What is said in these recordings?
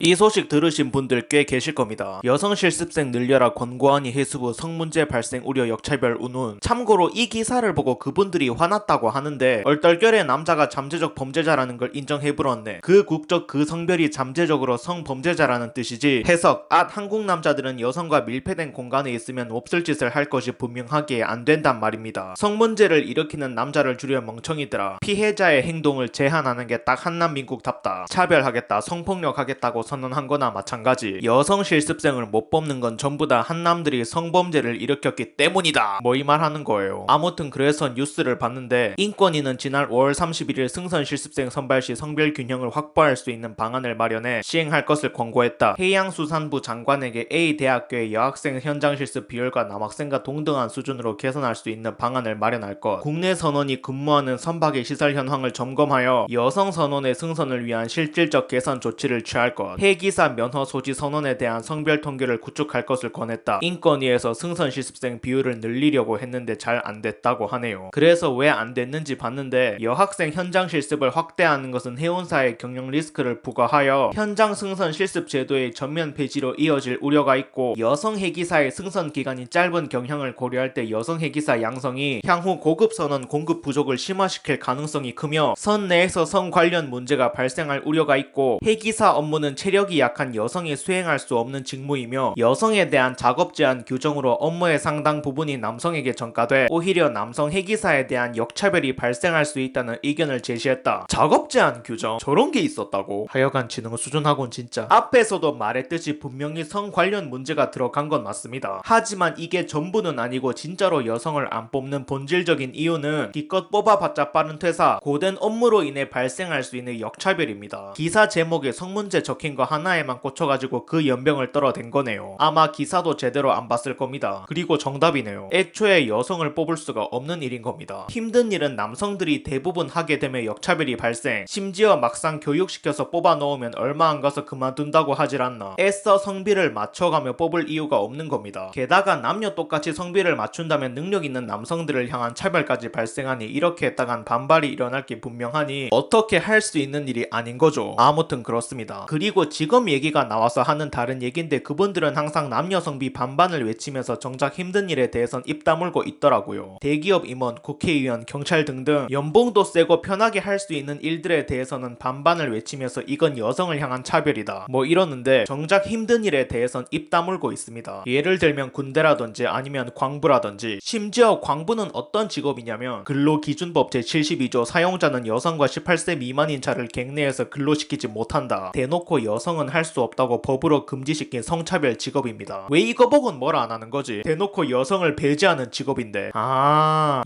이 소식 들으신 분들 꽤 계실 겁니다. 여성 실습생 늘려라 권고안이 해수부 성문제 발생 우려 역차별 운운. 참고로 이 기사를 보고 그분들이 화났다고 하는데 얼떨결에 남자가 잠재적 범죄자라는 걸 인정해버렸네. 그 국적 그 성별이 잠재적으로 성범죄자라는 뜻이지. 해석 한국 남자들은 여성과 밀폐된 공간에 있으면 몹쓸 짓을 할 것이 분명하기에 안 된단 말입니다. 성문제를 일으키는 남자를 줄여 멍청이들아. 피해자의 행동을 제한하는 게 딱 한남민국답다. 차별하겠다 성폭력하겠다고 선언한 거나 마찬가지. 여성 실습생을 못 뽑는 건 전부 다 한남들이 성범죄를 일으켰기 때문이다. 뭐 이 말 하는 거예요. 아무튼 그래서 뉴스를 봤는데 인권위는 지난 5월 31일 승선 실습생 선발 시 성별 균형을 확보할 수 있는 방안을 마련해 시행할 것을 권고했다. 해양수산부 장관에게 A 대학교의 여학생 현장 실습 비율과 남학생과 동등한 수준으로 개선할 수 있는 방안을 마련할 것. 국내 선원이 근무하는 선박의 시설 현황을 점검하여 여성 선원의 승선을 위한 실질적 개선 조치를 취할 것. 해기사 면허 소지 선언에 대한 성별 통계를 구축할 것을 권했다. 인권위에서 승선 실습생 비율을 늘리려고 했는데 잘 안됐다고 하네요. 그래서 왜 안됐는지 봤는데 여학생 현장 실습을 확대하는 것은 해운사의 경영 리스크를 부과하여 현장 승선 실습 제도의 전면 폐지로 이어질 우려가 있고, 여성 해기사의 승선 기간이 짧은 경향을 고려할 때 여성 해기사 양성이 향후 고급 선원 공급 부족을 심화시킬 가능성이 크며 선 내에서 성 관련 문제가 발생할 우려가 있고, 해기사 업무는 체력이 약한 여성이 수행할 수 없는 직무이며 여성에 대한 작업 제한 규정으로 업무의 상당 부분이 남성에게 전가돼 오히려 남성 해기사에 대한 역차별이 발생할 수 있다는 의견을 제시했다. 작업 제한 규정? 저런 게 있었다고? 하여간 지능 수준하곤 진짜. 앞에서도 말했듯이 분명히 성 관련 문제가 들어간 건 맞습니다. 하지만 이게 전부는 아니고 진짜로 여성을 안 뽑는 본질적인 이유는 기껏 뽑아봤자 빠른 퇴사, 고된 업무로 인해 발생할 수 있는 역차별입니다. 기사 제목에 성문제 적힌 거 하나에만 꽂혀가지고 그 연병을 떨어댄 거네요. 아마 기사도 제대로 안 봤을 겁니다. 그리고 정답이네요. 애초에 여성을 뽑을 수가 없는 일인 겁니다. 힘든 일은 남성들이 대부분 하게 되면 역차별이 발생, 심지어 막상 교육시켜서 뽑아 넣으면 얼마 안 가서 그만둔다고 하질 않나. 애써 성비를 맞춰가며 뽑을 이유가 없는 겁니다. 게다가 남녀 똑같이 성비를 맞춘다면 능력 있는 남성들을 향한 차별까지 발생하니 이렇게 했다간 반발이 일어날 게 분명하니 어떻게 할 수 있는 일이 아닌 거죠. 아무튼 그렇습니다. 그리고 직업 얘기가 나와서 하는 다른 얘긴데 그분들은 항상 남녀 성비 반반을 외치면서 정작 힘든 일에 대해선 입 다물고 있더라고요. 대기업 임원, 국회의원, 경찰 등등 연봉도 세고 편하게 할 수 있는 일들에 대해서는 반반을 외치면서 이건 여성을 향한 차별이다 뭐 이러는데 정작 힘든 일에 대해선 입 다물고 있습니다. 예를 들면 군대라든지 아니면 광부라든지. 심지어 광부는 어떤 직업이냐면 근로기준법 제72조 사용자는 여성과 18세 미만인 자를 객내에서 근로시키지 못한다. 대놓고 여성은 할 수 없다고 법으로 금지시킨 성차별 직업입니다. 왜 이거 보곤 뭘 안 하는 거지? 대놓고 여성을 배제하는 직업인데.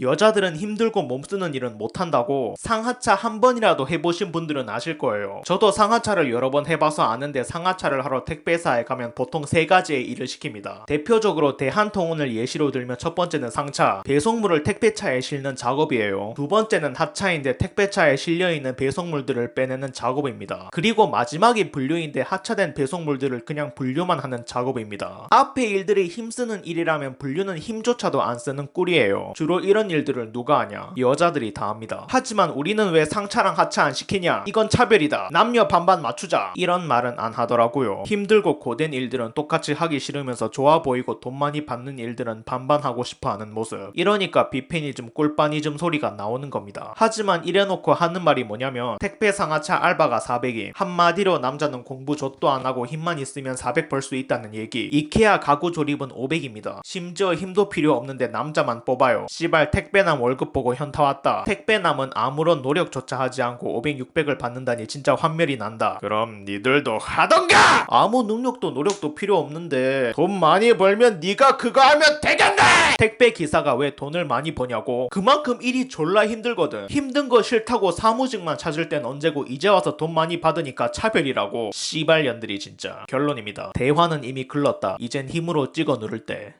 여자들은 힘들고 몸쓰는 일은 못한다고? 상하차 한 번이라도 해보신 분들은 아실 거예요. 저도 상하차를 여러 번 해봐서 아는데 상하차를 하러 택배사에 가면 보통 세 가지의 일을 시킵니다. 대표적으로 대한통운을 예시로 들면 첫 번째는 상차, 배송물을 택배차에 싣는 작업이에요. 두 번째는 하차인데 택배차에 실려있는 배송물들을 빼내는 작업입니다. 그리고 마지막이 분류인데 하차된 배송물들을 그냥 분류만 하는 작업입니다. 앞에 일들이 힘쓰는 일이라면 분류는 힘조차도 안 쓰는 꿀이에요. 주로 이런 일들을 누가 하냐? 여자들이 다 합니다. 하지만 우리는 왜 상차랑 하차 안 시키냐? 이건 차별이다. 남녀 반반 맞추자. 이런 말은 안 하더라고요. 힘들고 고된 일들은 똑같이 하기 싫으면서 좋아 보이고 돈 많이 받는 일들은 반반 하고 싶어 하는 모습. 이러니까 비페니즘 꿀빠니즘 소리가 나오는 겁니다. 하지만 이래놓고 하는 말이 뭐냐면 택배 상하차 알바가 400임. 한마디로 남자는 공부 좆도 안 하고 힘만 있으면 400 벌 수 있다는 얘기. 이케아 가구 조립은 500입니다. 심지어 힘도 필요 없는데 남자만 뽑아요. 씨발 택배남 월급 보고 현타 왔다. 택배남은 아무런 노력조차 하지 않고 500, 600을 받는다니 진짜 환멸이 난다. 그럼 니들도 하던가! 아무 능력도 노력도 필요 없는데 돈 많이 벌면 니가 그거 하면 되겠네! 택배 기사가 왜 돈을 많이 버냐고? 그만큼 일이 졸라 힘들거든. 힘든 거 싫다고 사무직만 찾을 땐 언제고 이제 와서 돈 많이 받으니까 차별이라고. 씨발년들이 진짜. 결론입니다. 대화는 이미 글렀다. 이젠 힘으로 찍어 누를 때.